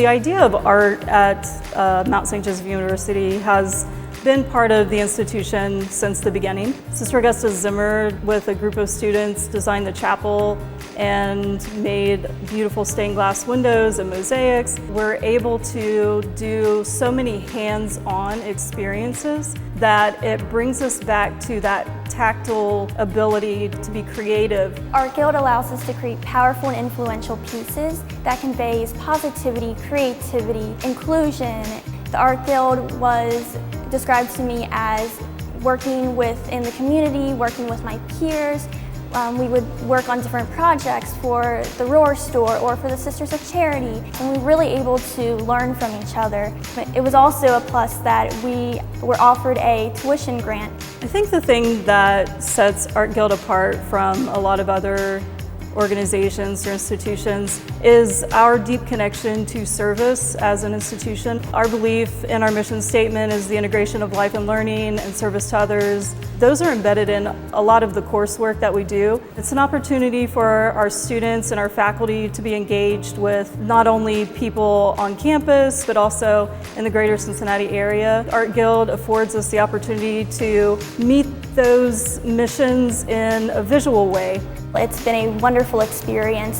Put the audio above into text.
The idea of art at Mount St. Joseph University has been part of the institution since the beginning. Sister Augusta Zimmer, with a group of students, designed the chapel and made beautiful stained glass windows and mosaics. We're able to do so many hands-on experiences that it brings us back to that tactile ability to be creative. Art Guild allows us to create powerful and influential pieces that conveys positivity, creativity, inclusion. The Art Guild was described to me as working within the community, working with my peers. We would work on different projects for the Roar store or for the Sisters of Charity, and we were really able to learn from each other. It was also a plus that we were offered a tuition grant. I think the thing that sets Art Guild apart from a lot of other organizations or institutions is our deep connection to service as an institution. Our belief in our mission statement is the integration of life and learning and service to others. Those are embedded in a lot of the coursework that we do. It's an opportunity for our students and our faculty to be engaged with not only people on campus, but also in the greater Cincinnati area. Art Guild affords us the opportunity to meet those missions in a visual way. It's been a wonderful experience.